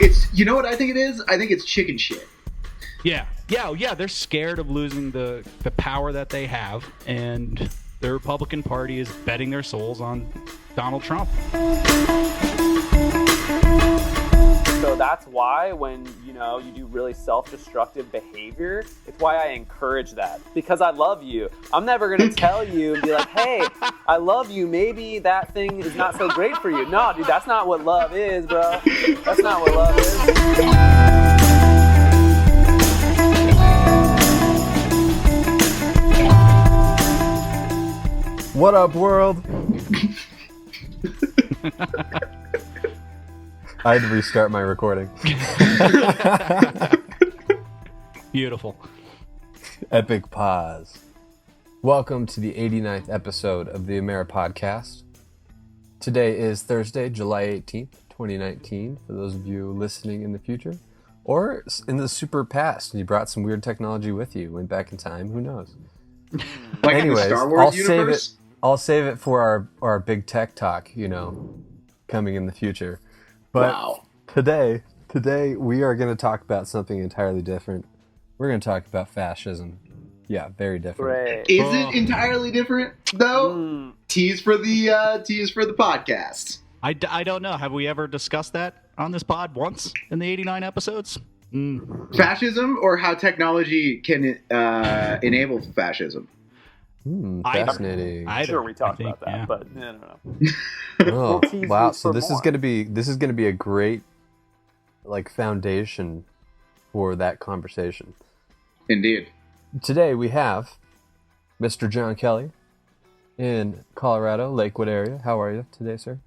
It's, you know what I think it is? I think it's chicken shit. Yeah. They're scared of losing the power that they have, and the Republican Party is betting their souls on Donald Trump. So that's why when, you do really self-destructive behavior, it's why I encourage that. Because I love you. I'm never going to tell you and be like, hey, I love you. Maybe that thing is not so great for you. No, dude, that's not what love is, bro. That's not what love is. What up, world? I had to restart my recording. Beautiful. Epic pause. Welcome to the 89th episode of the Amera Podcast. Today is Thursday, July 18th, 2019, for those of you listening in the future. Or in the super past, and you brought some weird technology with you, went back in time, who knows? Like Anyways, in the Star Wars universe? I'll save it for our big tech talk, coming in the future. But wow. Today we are going to talk about something entirely different. We're going to talk about fascism. Yeah, very different. Great. Is it entirely different though? Tease for the podcast. I don't know. Have we ever discussed that on this pod once in the 89 episodes? Fascism, or how technology can enable fascism? Fascinating. I'm sure we talked about that, yeah. but I don't know. Oh, We'll wow! So for this more. is going to be a great foundation for that conversation. Indeed. Today we have Mr. John Kelly in Colorado, Lakewood area. How are you today, sir?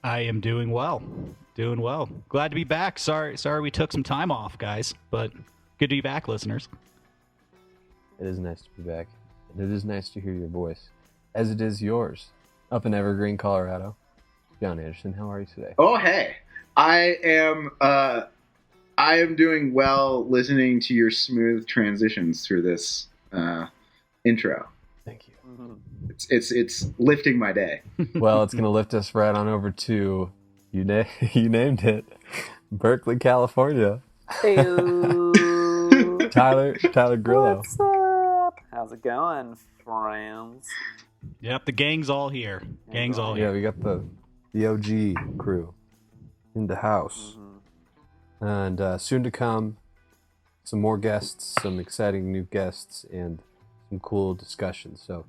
I am doing well. Glad to be back. Sorry we took some time off, guys, but good to be back, listeners. It is nice to be back. And it is nice to hear your voice, as it is yours, up in Evergreen, Colorado. John Anderson, how are you today? Oh, hey. I am doing well listening to your smooth transitions through this intro. Thank you. It's lifting my day. Well, it's going to lift us right on over to, you named it, Berkeley, California. Hey-o. Tyler Grillo. What's up? How's it going, friends? Yep, the gang's all here. Yeah, we got the OG crew in the house. And soon to come, some more guests, some exciting new guests, and some cool discussions. So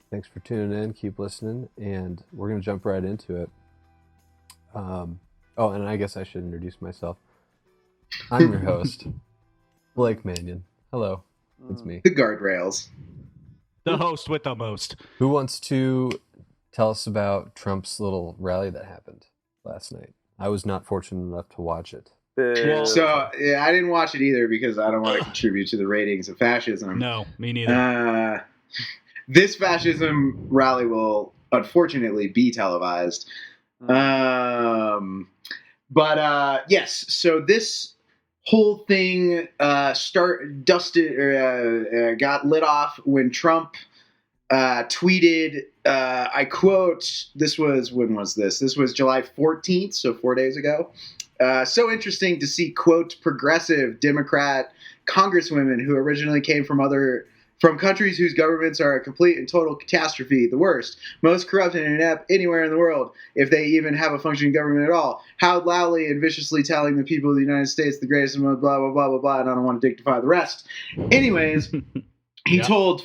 thanks for tuning in. Keep listening, and we're going to jump right into it. And I guess I should introduce myself. I'm your host, Blake Mannion. Hello, it's me. The guardrails. The host with the most. Who wants to tell us about Trump's little rally that happened last night? I was not fortunate enough to watch it. So, yeah, I didn't watch it either because I don't want to contribute to the ratings of fascism. No, me neither. This fascism rally will unfortunately be televised. Yes, so this whole thing got lit off when Trump tweeted, I quote, when was this? This was July 14th, so 4 days ago. So interesting to see, quote, progressive Democrat congresswomen who originally came from countries whose governments are a complete and total catastrophe, the worst, most corrupt and inept anywhere in the world, if they even have a functioning government at all, howled loudly and viciously telling the people of the United States the greatest, blah, blah, blah, blah, blah, and I don't want to dignify the rest. Anyways, he told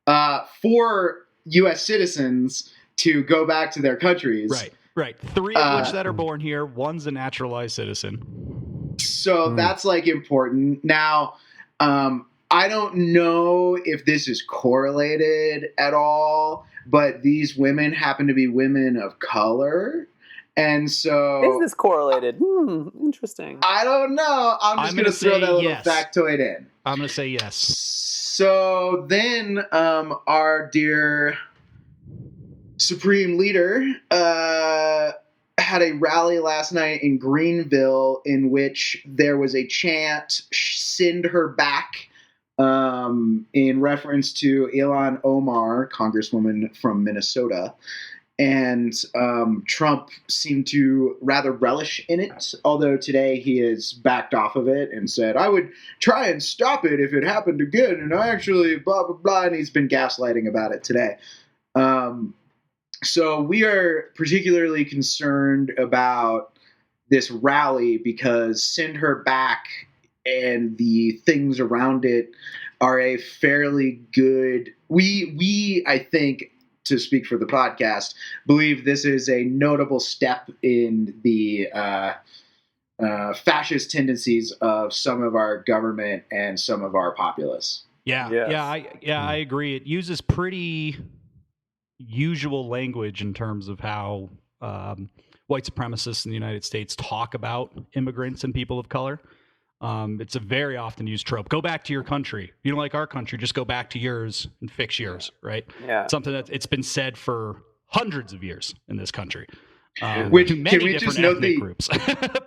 4 U.S. citizens to go back to their countries. Right. 3 of which that are born here. 1's a naturalized citizen. So that's important. Now, I don't know if this is correlated at all, but these women happen to be women of color. And so... Is this correlated? Interesting. I don't know. I'm just going to throw that little factoid in. I'm going to say yes. So then our dear Supreme Leader had a rally last night in Greenville in which there was a chant, "Send her back," in reference to Ilhan Omar, Congresswoman from Minnesota. And Trump seemed to rather relish in it, although today he has backed off of it and said, I would try and stop it if it happened again, and I actually blah, blah, blah, and he's been gaslighting about it today. So we are particularly concerned about this rally because Send Her Back and the things around it are a fairly good... We I think, to speak for the podcast, believe this is a notable step in the fascist tendencies of some of our government and some of our populace. Yeah, Yes. I agree. It uses pretty usual language in terms of how white supremacists in the United States talk about immigrants and people of color. It's a very often used trope. Go back to your country. If you don't like our country, just go back to yours and fix yours, right? Yeah. Something that it's been said for hundreds of years in this country. Which, to many can we different just note ethnic groups,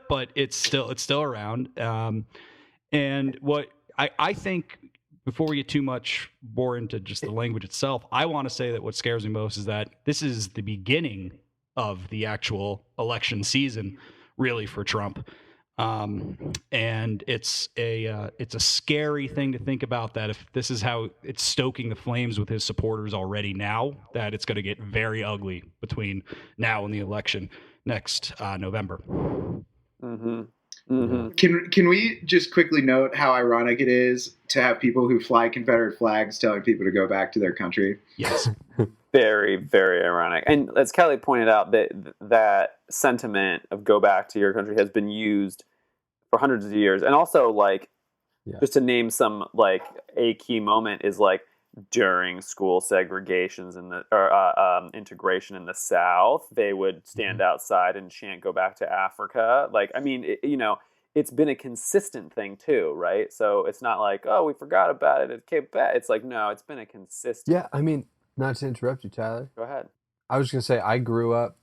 but it's still around. And what I think, before we get too much more into just the language itself, I want to say that what scares me most is that this is the beginning of the actual election season, really, for Trump. And it's a scary thing to think about, that if this is how it's stoking the flames with his supporters already now, that it's going to get very ugly between now and the election next November. Mm-hmm. Mm-hmm. Can we just quickly note how ironic it is to have people who fly Confederate flags telling people to go back to their country? Yes. Very, very ironic. And as Kelly pointed out, that sentiment of go back to your country has been used for hundreds of years. And also, like, just to name some, like, a key moment is, like, during school segregations in the integration in the South, they would stand outside and chant "Go back to Africa." Like, I mean, it's been a consistent thing too, right? So it's not like, oh, we forgot about it. It came back. It's like, no, it's been a consistent. Yeah, I mean, not to interrupt you, Tyler. Go ahead. I was going to say, I grew up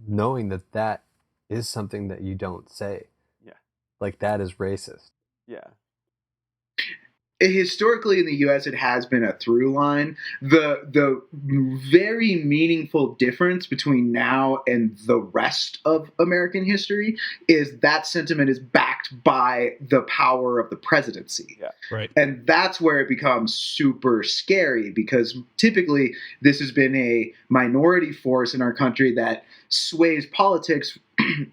knowing that is something that you don't say. Yeah. Like, that is racist. Yeah. Historically in the U.S., it has been a through line. The very meaningful difference between now and the rest of American history is that sentiment is backed by the power of the presidency. Yeah. Right. And that's where it becomes super scary, because typically this has been a minority force in our country that sways politics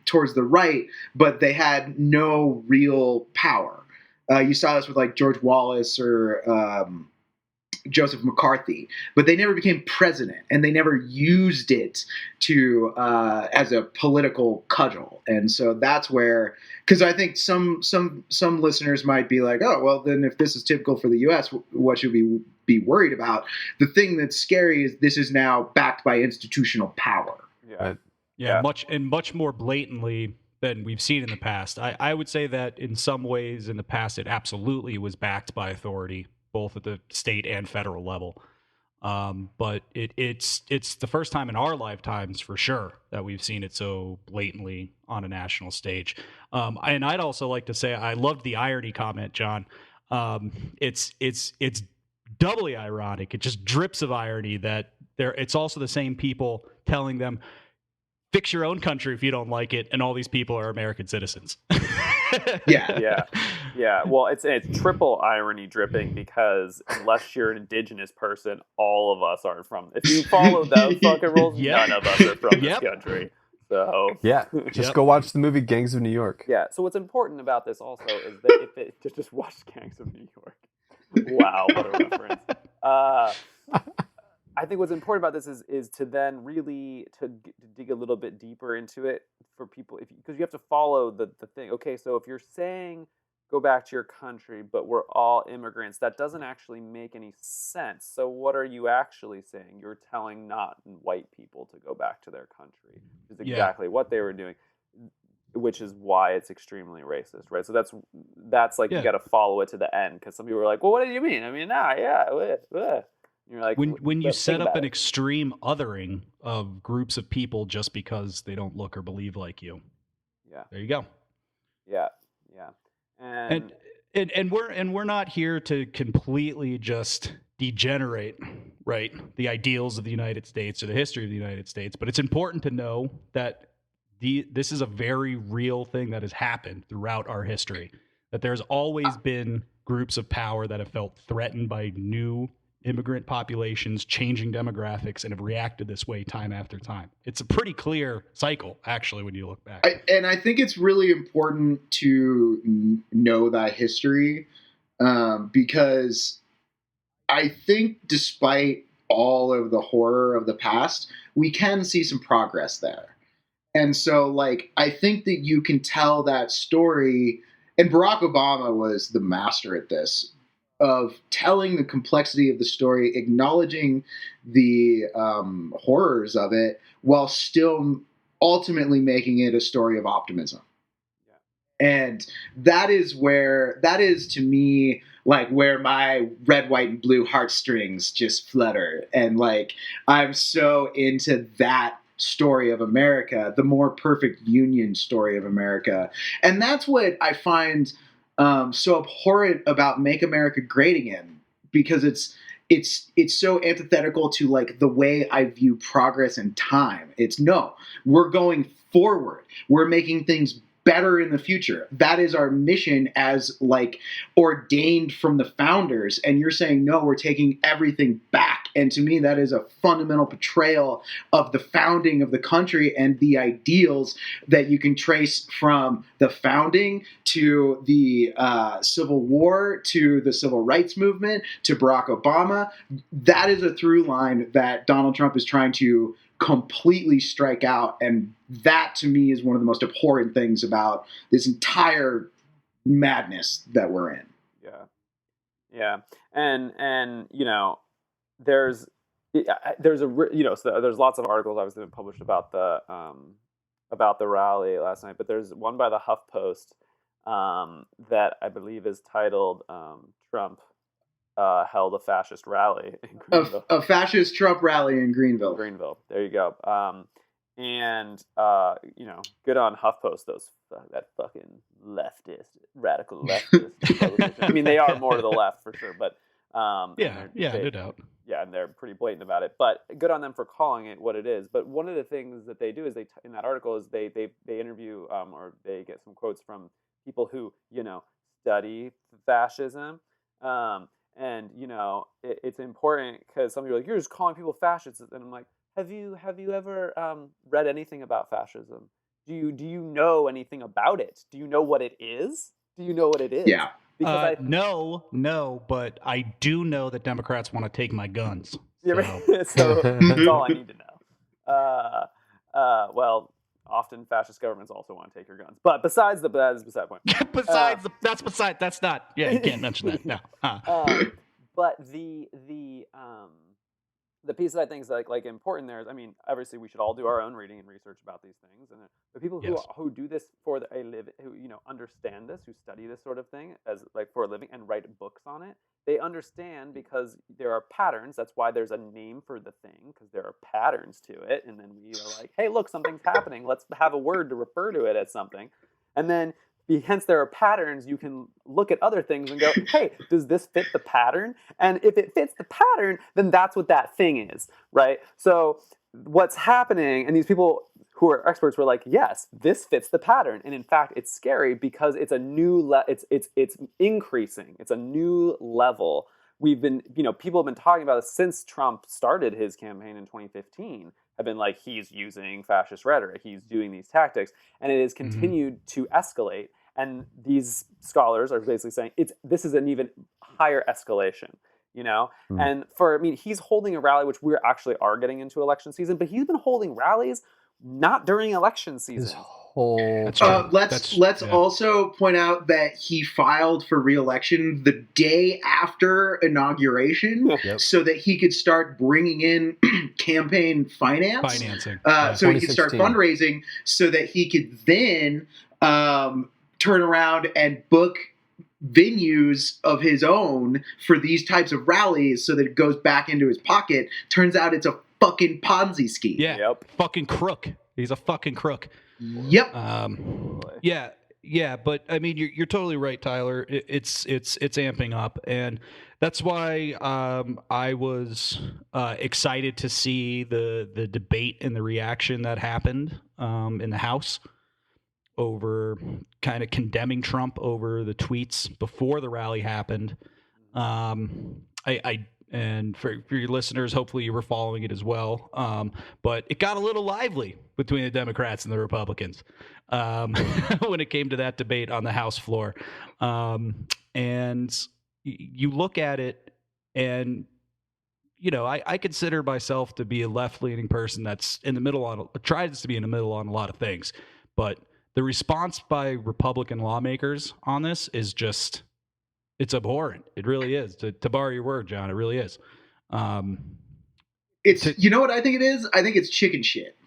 towards the right, but they had no real power. You saw this with like George Wallace or Joseph McCarthy, but they never became president, and they never used it to as a political cudgel. And so that's where, because I think some listeners might be like, oh, well, then if this is typical for the U.S., what should we be worried about? The thing that's scary is this is now backed by institutional power. Yeah. Yeah, much more blatantly than we've seen in the past. I would say that in some ways in the past it absolutely was backed by authority, both at the state and federal level. But it's the first time in our lifetimes, for sure, that we've seen it so blatantly on a national stage. And I'd also like to say I loved the irony comment, John. It's doubly ironic. It just drips of irony that it's also the same people telling them, fix your own country if you don't like it, and all these people are American citizens. Yeah. Well, it's triple irony dripping, because unless you're an indigenous person, all of us aren't from. If you follow those fucking rules, none of us are from this country. So just go watch the movie Gangs of New York. Yeah. So what's important about this also is that if it just watch Gangs of New York. Wow, what a reference. I think what's important about this is to then really to dig a little bit deeper into it for people, because you have to follow the thing. Okay, so if you're saying go back to your country, but we're all immigrants, that doesn't actually make any sense. So what are you actually saying? You're telling not white people to go back to their country, which is exactly what they were doing, which is why it's extremely racist, right? So that's like you got to follow it to the end, because some people are like, well, what do you mean? I mean, You're like, when you set up an extreme othering of groups of people just because they don't look or believe like you. Yeah. There you go. Yeah. And we're not here to completely just degenerate right? The ideals of the United States or the history of the United States. But it's important to know that this is a very real thing that has happened throughout our history, that there's always been groups of power that have felt threatened by new immigrant populations, changing demographics, and have reacted this way time after time. It's a pretty clear cycle, actually, when you look back. And I think it's really important to know that history because I think despite all of the horror of the past, we can see some progress there. And so, like, I think that you can tell that story, and Barack Obama was the master at this, of telling the complexity of the story, acknowledging the horrors of it, while still ultimately making it a story of optimism. Yeah. And that is to me, like, where my red, white, and blue heartstrings just flutter. And, like, I'm so into that story of America, the more perfect union story of America. And that's what I find so abhorrent about Make America Great Again, because it's so antithetical to, like, the way I view progress and time. It's no, we're going forward. We're making things better in the future. That is our mission as, like, ordained from the founders. And you're saying, no, we're taking everything back. And to me, that is a fundamental portrayal of the founding of the country and the ideals that you can trace from the founding to the Civil War, to the Civil Rights Movement, to Barack Obama. That is a through line that Donald Trump is trying to completely strike out, and that to me is one of the most abhorrent things about this entire madness that we're in. Yeah, and you know, there's lots of articles obviously been published about the rally last night, but there's one by the HuffPost that I believe is titled Trump held a fascist rally in Greenville. A fascist Trump rally in Greenville. There you go. And you know, good on HuffPost. That fucking radical leftist. I mean, they are more to the left for sure, but no doubt. Yeah, and they're pretty blatant about it. But good on them for calling it what it is. But one of the things that they do is in that article is they interview or they get some quotes from people who, you know, study fascism. And, you know, it's important because some people are like, you're just calling people fascists. And I'm like, have you ever read anything about fascism? Do you know anything about it? Do you know what it is? Yeah. Because no, but I do know that Democrats want to take my guns. So, so that's all I need to know. Well, often fascist governments also want to take your guns. But that is beside the point. That's not. Yeah, you can't mention that. No. But the piece that I think is like important there is, I mean, obviously we should all do our own reading and research about these things, and the people who do this for a living, who, you know, understand this, who study this sort of thing as like for a living and write books on it, they understand because there are patterns. That's why there's a name for the thing, because there are patterns to it, and then we are like, hey, look, something's happening. Let's have a word to refer to it as something, and then. Hence, there are patterns. You can look at other things and go, hey, does this fit the pattern? And if it fits the pattern, then that's what that thing is, right? So what's happening, and these people who are experts were like, yes, this fits the pattern. And in fact, it's scary because it's a new, it's increasing. It's a new level. We've been, you know, people have been talking about this since Trump started his campaign in 2015. Have been like, he's using fascist rhetoric, he's doing these tactics, and it has continued to escalate. And these scholars are basically saying this is an even higher escalation, you know? And he's holding a rally, which we actually are getting into election season, but he's been holding rallies not during election season. Let's also point out that he filed for re-election the day after inauguration, so that he could start bringing in campaign financing, so he could start fundraising, so that he could then turn around and book venues of his own for these types of rallies, so that it goes back into his pocket. Turns out it's a fucking Ponzi scheme. Fucking crook. He's a fucking crook. Yep. Yeah, but I mean, you're totally right, Tyler. It's amping up, and That's why I was excited to see the debate and the reaction that happened in the House over kind of condemning Trump over the tweets before the rally happened. I and for your listeners, hopefully you were following it as well. But it got a little lively between the Democrats and the Republicans when it came to that debate on the House floor. And you look at it, and I consider myself to be a left-leaning person that's in the middle on tries to be in the middle on a lot of things, but the response by Republican lawmakers on this is just, it's abhorrent. It really is. To borrow your word, John, it really is. You know what I think it is? I think it's chicken shit.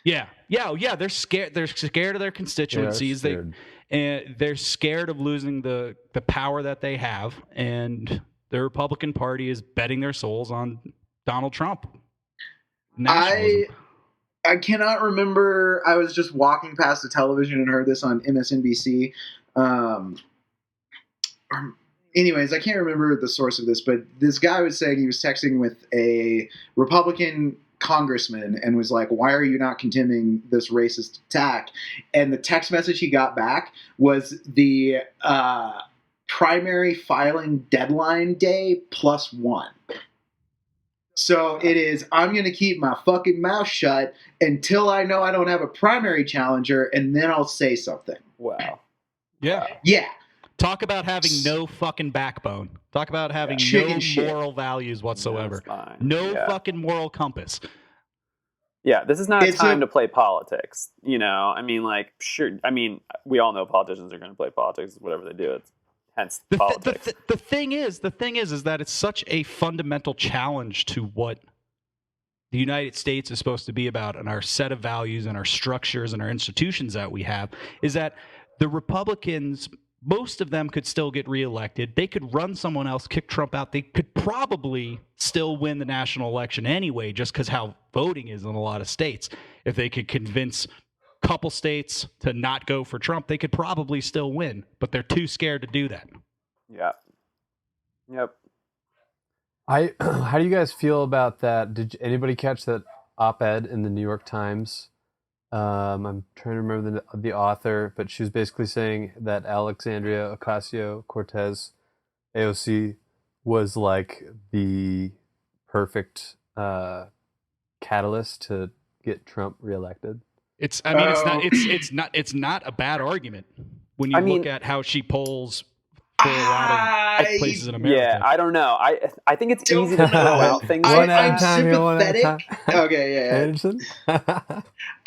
Yeah. They're scared. They're scared of their constituencies. They're scared of losing the power that they have, and the Republican Party is betting their souls on Donald Trump. Nationalism. I cannot remember. I was just walking past the television and heard this on MSNBC. Anyways, I can't remember the source of this, but this guy was saying he was texting with a Republican congressman and was like, "Why are you not condemning this racist attack?" And the text message he got back was the primary filing deadline day +1. So it is, I'm going to keep my fucking mouth shut until I know I don't have a primary challenger, and then I'll say something. Wow. Yeah. Yeah. Talk about having no fucking backbone. Talk about having no moral values whatsoever. No fucking moral compass. Yeah, this is not a time to play politics. I mean, like, sure. I mean, we all know politicians are going to play politics, whatever they do. It's hence politics. The thing is that it's such a fundamental challenge to what the United States is supposed to be about, and our set of values and our structures and our institutions that we have, is that the Republicans, most of them could still get reelected. They could run someone else, kick Trump out. They could probably still win the national election anyway, just because how voting is in a lot of states. If they could convince a couple states to not go for Trump, they could probably still win, but they're too scared to do that. Yeah. Yep. How do you guys feel about that? Did anybody catch that op-ed in the New York Times? I'm trying to remember the author, but she was basically saying that Alexandria Ocasio-Cortez, AOC, was like the perfect catalyst to get Trump reelected. It's not a bad argument when you look at how she polls for a lot of places in America. Yeah, I don't know. I think it's easy to throw out things. I'm sympathetic. Okay, yeah. Anderson?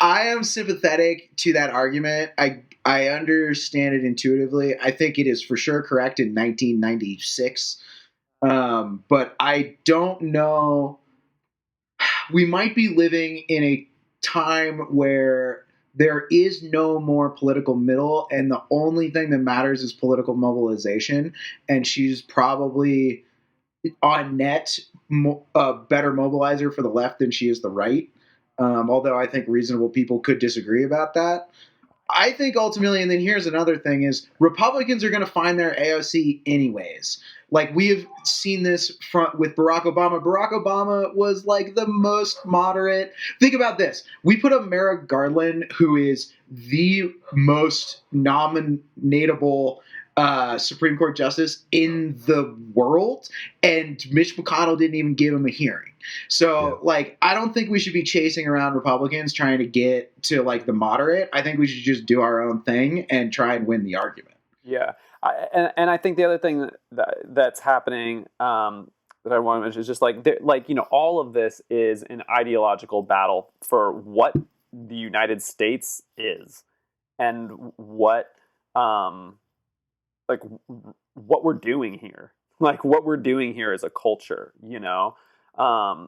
I am sympathetic to that argument. I understand it intuitively. I think it is for sure correct in 1996. But I don't know. We might be living in a time where there is no more political middle, and the only thing that matters is political mobilization. And she's probably on net a better mobilizer for the left than she is the right. Although I think reasonable people could disagree about that. I think ultimately, and then here's another thing, is Republicans are going to find their AOC anyways. Like, we have seen this with Barack Obama. Barack Obama was like the most moderate. Think about this. We put up Merrick Garland, who is the most nominatable Supreme Court justice in the world, and Mitch McConnell didn't even give him a hearing. So, I don't think we should be chasing around Republicans trying to get to, the moderate. I think we should just do our own thing and try and win the argument. Yeah. And I think the other thing that's happening that I want to mention is just all of this is an ideological battle for what the United States is and what we're doing here. What we're doing here is a culture, I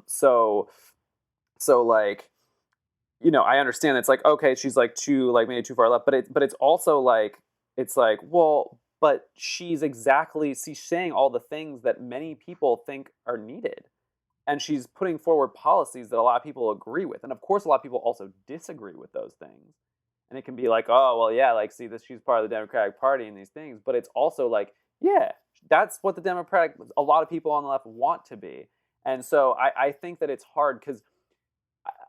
understand it's okay, she's maybe too far left, but it's also well, but she's saying all the things that many people think are needed. And she's putting forward policies that a lot of people agree with. And of course, a lot of people also disagree with those things. And it can be she's part of the Democratic Party and these things. But it's also That's what a lot of people on the left want to be. And so I think that it's hard because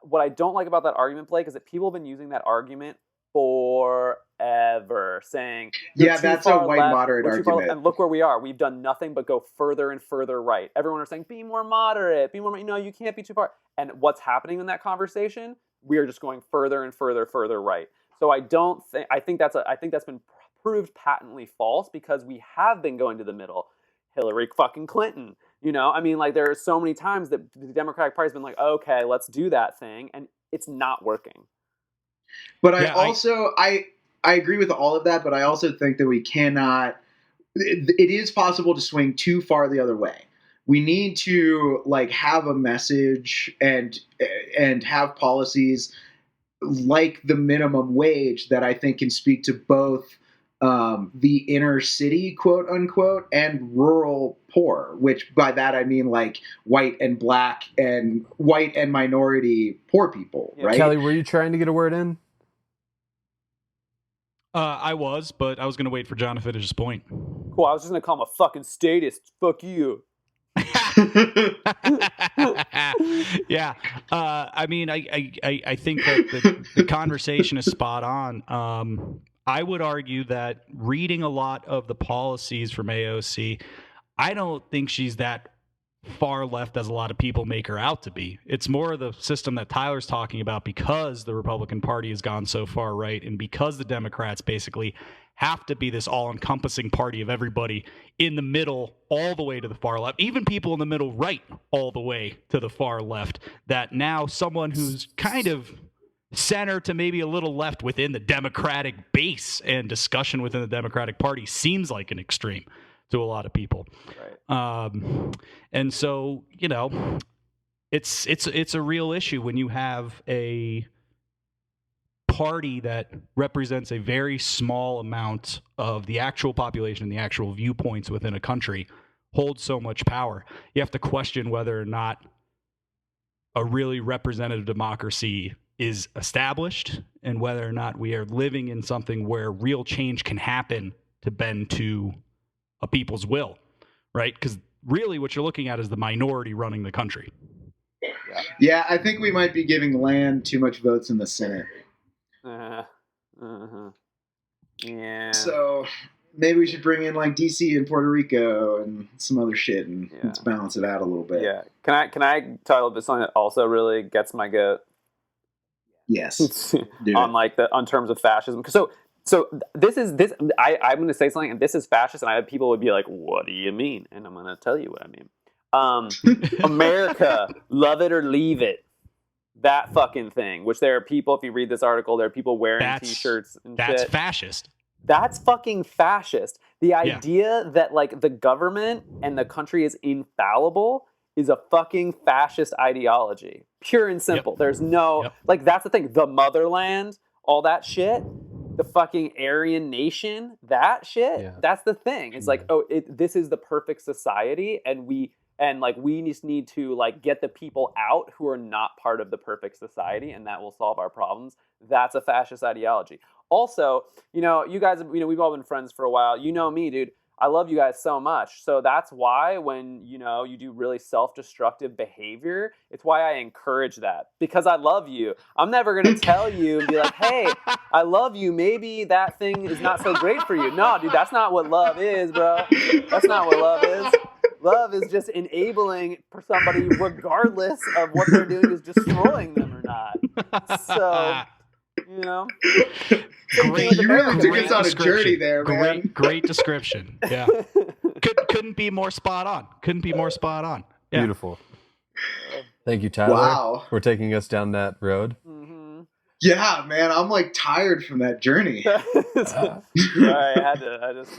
what I don't like about that argument, Blake, is that people have been using that argument forever, saying, that's a white moderate argument. And look where we are. We've done nothing but go further and further right. Everyone is saying, be more moderate, you can't be too far. And what's happening in that conversation? We are just going further and further right. So I think that's been proved patently false because we have been going to the middle. Hillary fucking Clinton. There are so many times that the Democratic Party's been like, okay, let's do that thing, and it's not working. But I agree with all of that, but I also think that we cannot. It is possible to swing too far the other way. We need to have a message and have policies like the minimum wage that I think can speak to both the inner city, quote unquote, and rural poor, which by that I mean white and black and white and minority poor people, right? Kelly, were you trying to get a word in? I was, but I was going to wait for John to finish his point. Cool, I was just going to call him a fucking statist. Fuck you. Yeah. I think that the conversation is spot on. I would argue that reading a lot of the policies from AOC, I don't think she's that far left as a lot of people make her out to be. It's more of the system that Tyler's talking about because the Republican Party has gone so far right and because the Democrats basically have to be this all-encompassing party of everybody in the middle all the way to the far left, even people in the middle right all the way to the far left, that now someone who's kind of center to maybe a little left within the Democratic base and discussion within the Democratic Party seems like an extreme to a lot of people. Right. And so, it's a real issue when you have a party that represents a very small amount of the actual population and the actual viewpoints within a country holds so much power. You have to question whether or not a really representative democracy is established and whether or not we are living in something where real change can happen to bend to a people's will, right? Because really what you're looking at is the minority running the country. Yeah, I think we might be giving land too much votes in the Senate. Yeah. So maybe we should bring in DC and Puerto Rico and some other shit and let's balance it out a little bit. Yeah. Can I title this something that also really gets my goat? Yes. on terms of fascism. So I'm going to say something, and this is fascist, and people would be like, "What do you mean?" And I'm going to tell you what I mean. America, love it or leave it. That fucking thing. Which there are people. If you read this article, there are people wearing T-shirts and that's shit. Fascist. That's fucking fascist. The idea that the government and the country is infallible is a fucking fascist ideology. Pure and simple. Yep. There's no... that's the thing. The motherland, all that shit, the fucking Aryan nation, that shit, that's the thing. It's this is the perfect society, and we just need to get the people out who are not part of the perfect society, and that will solve our problems. That's a fascist ideology. Also, you guys, we've all been friends for a while. You know me, dude. I love you guys so much. So that's why when, you do really self-destructive behavior, it's why I encourage that. Because I love you. I'm never going to tell you and be like, hey, I love you. Maybe that thing is not so great for you. No, dude, that's not what love is, bro. That's not what love is. Love is just enabling for somebody, regardless of what they're doing, is destroying them or not. So... Great, you really took us on a journey there, man. Great description. Yeah, couldn't be more spot on. Yeah. Beautiful. Thank you, Tyler. Wow, for taking us down that road. Mm-hmm. Yeah, man, I'm tired from that journey. I just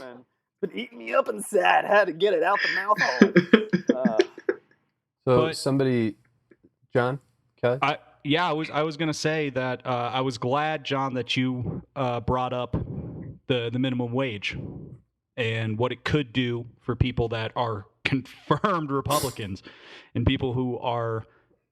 been eating me up inside. Had to get it out the mouth hole. Somebody, John, Kelly. I was going to say that I was glad, John, that you brought up the minimum wage and what it could do for people that are confirmed Republicans and people who are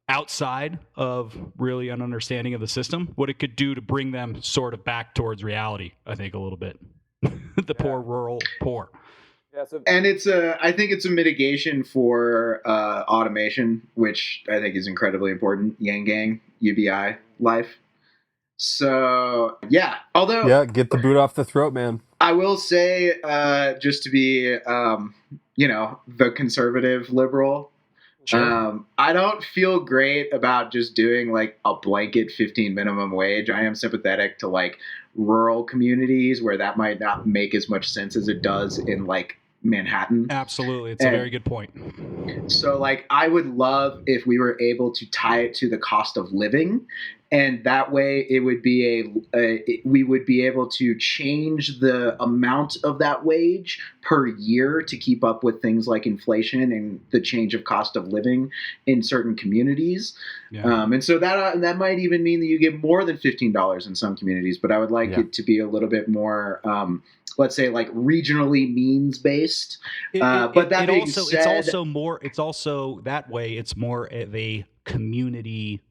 outside of really an understanding of the system, what it could do to bring them sort of back towards reality, I think, a little bit. The poor rural poor. Yeah, so And I think it's a mitigation for automation, which I think is incredibly important. Yang Gang, UBI life. So yeah, although Yeah, get the boot off the throat, man. I will say, just to be, the conservative liberal, Sure. I don't feel great about just doing like a blanket 15 minimum wage. I am sympathetic to like rural communities where that might not make as much sense as it does in like Manhattan. Absolutely. It's a And very good point. so like I would love if we were able to tie it to the cost of living, and that way it would be we would be able to change the amount of that wage per year to keep up with things like inflation and the change of cost of living in certain communities. Yeah. And so that might even mean that you get more than $15 in some communities, but I would like it to be a little bit more let's say like regionally means based. But that being said, it's also that way. It's more of a community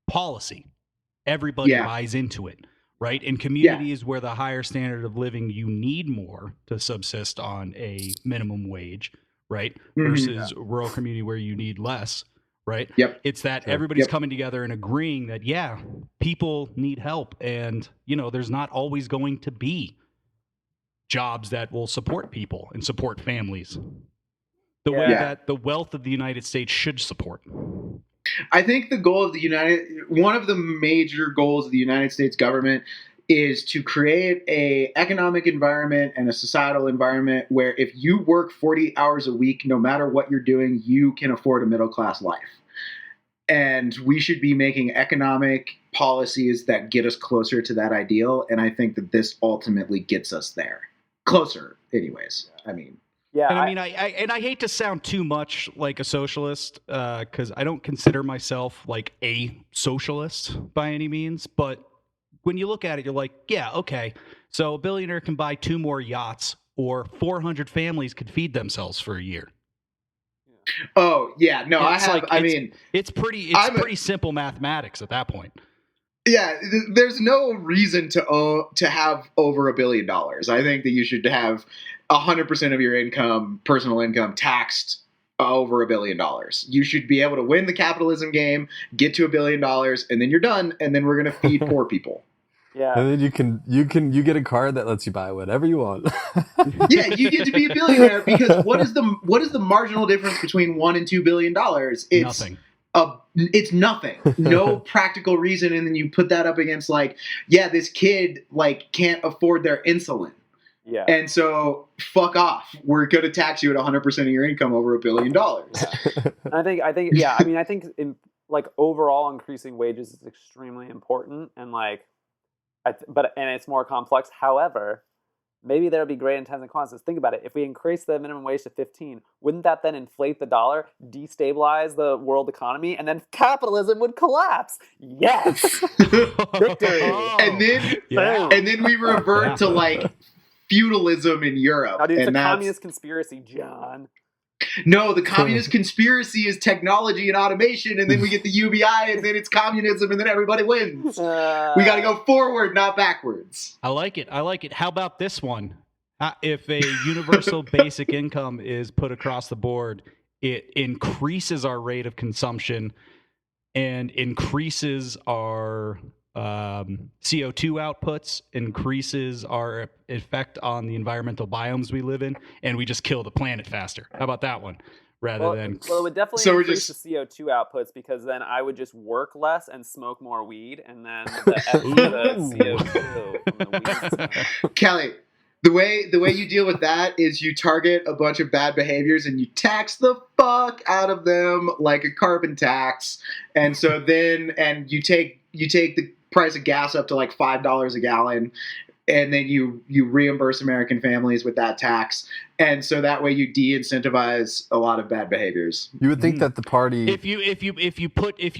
policy. Everybody Yeah. buys into it, right? In yeah, communities where the higher standard of living, you need more to subsist on a minimum wage, right? Mhm. Versus a rural community where you need less, right? Yep. It's that Sure. everybody's Yep. coming together and agreeing that, yeah, people need help. And, there's not always going to be jobs that will support people and support families the way Yeah. that the wealth of the United States should support. I think the goal of one of the major goals of the United States government is to create a economic environment and a societal environment where if you work 40 hours a week, no matter what you're doing, you can afford a middle class life. And we should be making economic policies that get us closer to that ideal. And I think that this ultimately gets us there. Closer, anyways. I mean, yeah, And I hate to sound too much like a socialist because I don't consider myself like a socialist by any means. But when you look at it, you're like, yeah, okay. So a billionaire can buy 2 more yachts, or 400 families could feed themselves for a year. oh yeah, no, It's like, I mean, it's pretty simple mathematics at that point. yeah, there's no reason to have over $1 billion. I think that you should have 100% of your income, personal income, taxed over $1 billion. You should be able to win the capitalism game, get to $1 billion, and then you're done. And then we're gonna feed poor people. yeah. And then you get a card that lets you buy whatever you want. Yeah, you get to be a billionaire because what is the marginal difference between $1 and $2 billion? It's Nothing. It's nothing. No practical reason, and then you put that up against like, yeah, this kid like can't afford their insulin. Yeah. And so fuck off. We're going to tax you at 100% of your income over $1 billion. And I think, yeah. I mean, I think in like overall increasing wages is extremely important, and like, and it's more complex. However, maybe there'll be great intents and consequences. Think about it. If we increase the minimum wage to 15, wouldn't that then inflate the dollar, destabilize the world economy, and then capitalism would collapse? Yes, victory. And then we revert to like feudalism in Europe. Now, dude, it's and a communist conspiracy, John. No, the communist conspiracy is technology and automation, and then we get the UBI, and then it's communism, and then everybody wins. We got to go forward, not backwards. I like it. How about this one? If a universal basic income is put across the board, it increases our rate of consumption and increases our CO2 outputs, increases our effect on the environmental biomes we live in, and we just kill the planet faster. How about that one? Well, it would definitely increase the CO2 outputs because then I would just work less and smoke more weed, and then the CO2 from the weed. Kelly, the way you deal with that is you target a bunch of bad behaviors and you tax the fuck out of them like a carbon tax, and so then you take the price of gas up to like $5 a gallon, and then you reimburse American families with that tax, and so that way you de-incentivize a lot of bad behaviors. You would think that the party, if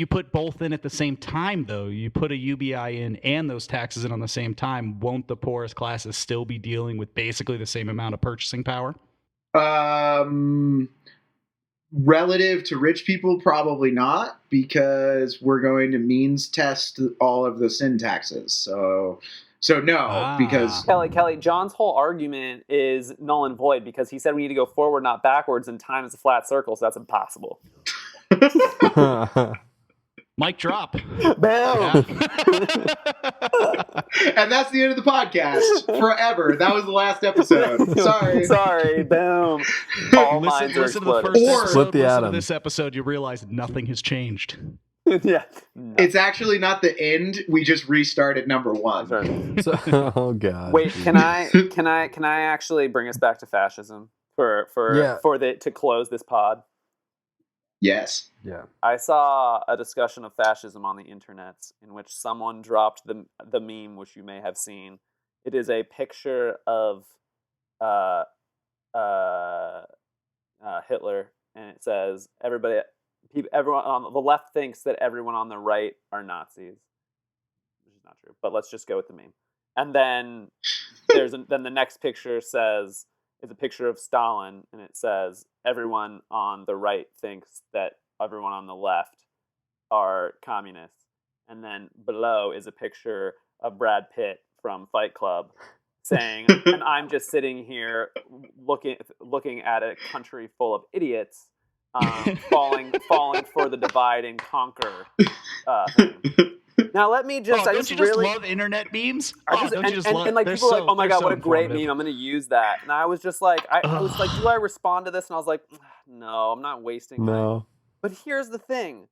you put both in at the same time, though, you put a UBI in and those taxes in on the same time, won't the poorest classes still be dealing with basically the same amount of purchasing power? Relative to rich people, probably not, because we're going to means test all of the sin taxes. So So no, because Kelly, John's whole argument is null and void because he said we need to go forward, not backwards, and time is a flat circle, so that's impossible. Mic drop. Boom. Yeah. and that's the end of the podcast forever. That was the last episode. Sorry. Boom. All minds are listen to the exploded. first Or- episode, Split the listen atom. to this episode, you realize nothing has changed. Yeah. No. It's actually not the end. We just restarted number one. That's right. So, oh god. Wait, can I actually bring us back to fascism to close this pod? Yes. Yeah. I saw a discussion of fascism on the internet in which someone dropped the meme, which you may have seen. It is a picture of Hitler, and it says everyone on the left thinks that everyone on the right are Nazis, which is not true. But let's just go with the meme. And then then the next picture is a picture of Stalin, and it says everyone on the right thinks that everyone on the left are communists. And then below is a picture of Brad Pitt from Fight Club saying, and I'm just sitting here looking at a country full of idiots falling for the divide and conquer thing. Now let me just. Don't you just love internet memes? And like people are like, oh my god, what a great meme! I'm going to use that. And I was just like, I was like, do I respond to this? And I was like, no, I'm not wasting. No. But here's the thing: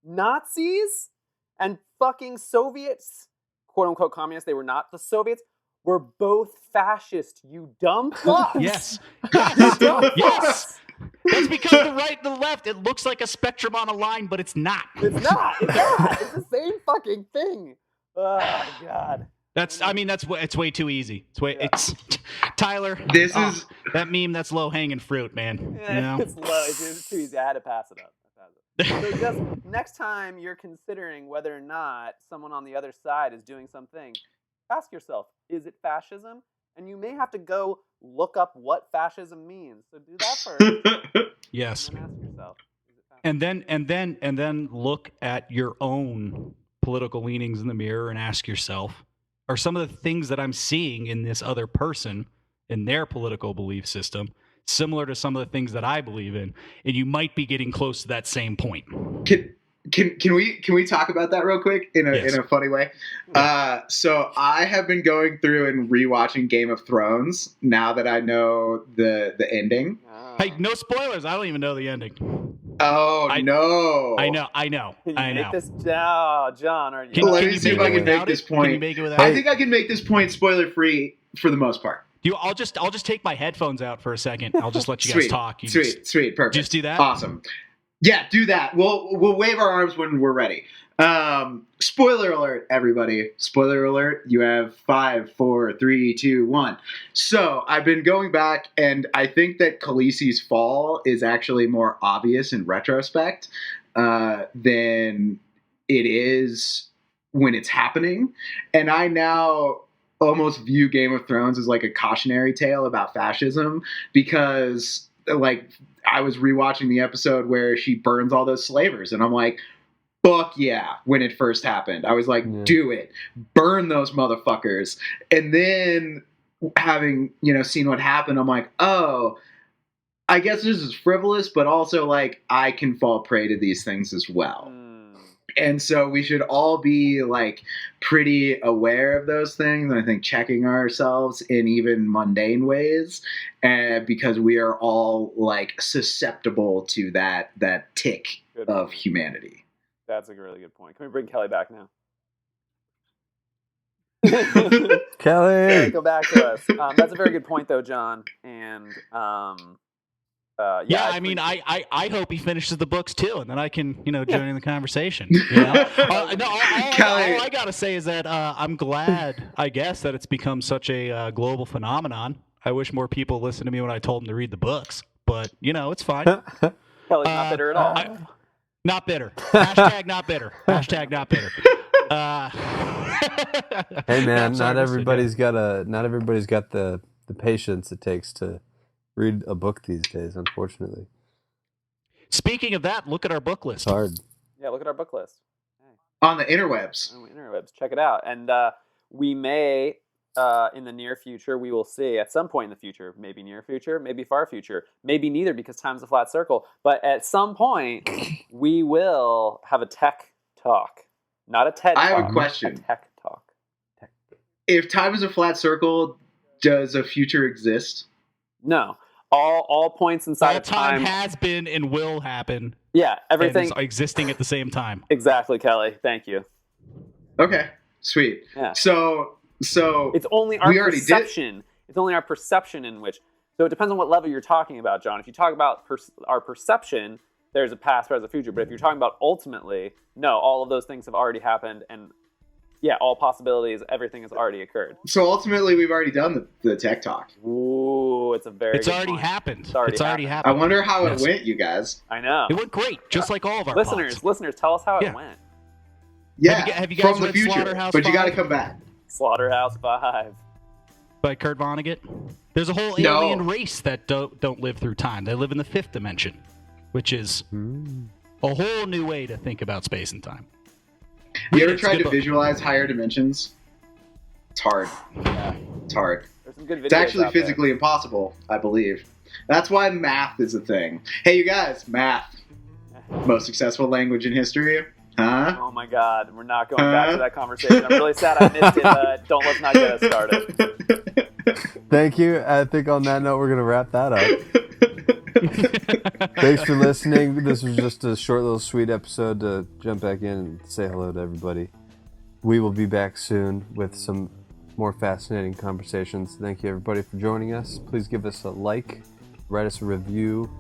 Nazis and fucking Soviets, quote unquote communists. They were not the Soviets. Were both fascist. You dumb fucks. Yes. Dumb Yes. That's because the right and the left, it looks like a spectrum on a line, but it's not. It's not. It's not. It's the same fucking thing. Oh god. It's way too easy. It's Tyler. That meme. That's low hanging fruit, man. Yeah, you know? It's low. It's too easy. I had to pass it up. So just next time you're considering whether or not someone on the other side is doing something, ask yourself: is it fascism? And you may have to go look up what fascism means. So do that first. Yes. And ask yourself: is it fascism? And then look at your own political leanings in the mirror and ask yourself, are some of the things that I'm seeing in this other person in their political belief system similar to some of the things that I believe in? And you might be getting close to that same point. Can we talk about that real quick in a funny way? So I have been going through and rewatching Game of Thrones now that I know the ending. Hey, no spoilers. I don't even know the ending. Oh no! I know. John, are you? Let me see if I can make this point. Can you make it without I think I can make this point spoiler free for the most part. I'll just take my headphones out for a second. I'll just let you guys talk. Sweet, perfect. Just do that. Awesome. Yeah, do that. We'll wave our arms when we're ready. Spoiler alert, everybody. Spoiler alert. You have 5, 4, 3, 2, 1. So I've been going back, and I think that Khaleesi's fall is actually more obvious in retrospect than it is when it's happening. And I now almost view Game of Thrones as like a cautionary tale about fascism because, like, I was rewatching the episode where she burns all those slavers, and I'm like, fuck yeah, when it first happened. I was like, do it. Burn those motherfuckers. And then having, seen what happened, I'm like, oh, I guess this is frivolous, but also like I can fall prey to these things as well. And so we should all be like pretty aware of those things. And I think checking ourselves in even mundane ways, because we are all like susceptible to that tick of humanity. That's a really good point. Can we bring Kelly back now? Kelly, go back to us. That's a very good point, though, John. And I hope he finishes the books too, and then I can, join in the conversation. All I gotta say is that I'm glad, I guess, that it's become such a global phenomenon. I wish more people listened to me when I told them to read the books, but it's fine. Kelly's not bitter at all. Not bitter. Hashtag not bitter. Hashtag not bitter. Hey man, not everybody's got the patience it takes to read a book these days, unfortunately. Speaking of that, look at our book list. It's hard. Yeah, look at our book list. On the interwebs. On the interwebs. Check it out. And we may, in the near future, we will see at some point in the future, maybe near future, maybe far future, maybe neither because time's a flat circle. But at some point, we will have a tech talk, not a TED talk. I have a question. A tech talk. If time is a flat circle, does a future exist? No. All points inside All of time has been and will happen. Yeah, everything is existing at the same time. Exactly, Kelly. Thank you. Okay, sweet. Yeah. So it's only our perception. It's only our perception in which. So it depends on what level you're talking about, John. If you talk about our perception, there's a past, present, future. But if you're talking about ultimately, no, all of those things have already happened, and yeah, all possibilities, everything has already occurred. So ultimately, we've already done the tech talk. Ooh, it's a very. It's already happened. It's already happened. I wonder how it went, you guys. I know it went great, just like all of our listeners. pods. Listeners, tell us how it went. Yeah, have you guys from the read future, Slaughterhouse but you got to 5? come back. Slaughterhouse 5 by Kurt Vonnegut. There's a whole alien race that don't live through time. They live in the fifth dimension, which is a whole new way to think about space and time. You ever tried to visualize higher dimensions? It's hard. Yeah. It's hard. There's some good videos. It's actually physically impossible, I believe. That's why math is a thing. Hey, you guys, math. Most successful language in history. Huh? Oh my God, we're not going back to that conversation. I'm really sad I missed it, but let's not get us started. Thank you. I think on that note, we're going to wrap that up. Thanks for listening. This was just a short little sweet episode to jump back in and say hello to everybody. We will be back soon with some more fascinating conversations. Thank you everybody for joining us. Please give us a like, write us a review,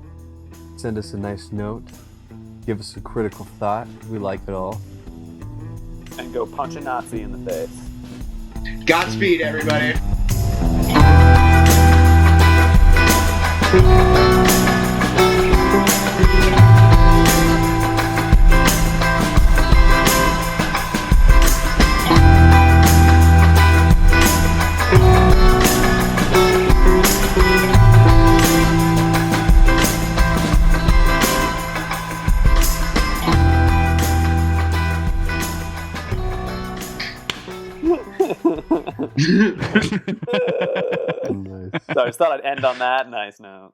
send us a nice note, give us a critical thought. We like it all. And go punch a Nazi in the face. Godspeed, everybody. Nice. So I just thought I'd end on that nice note.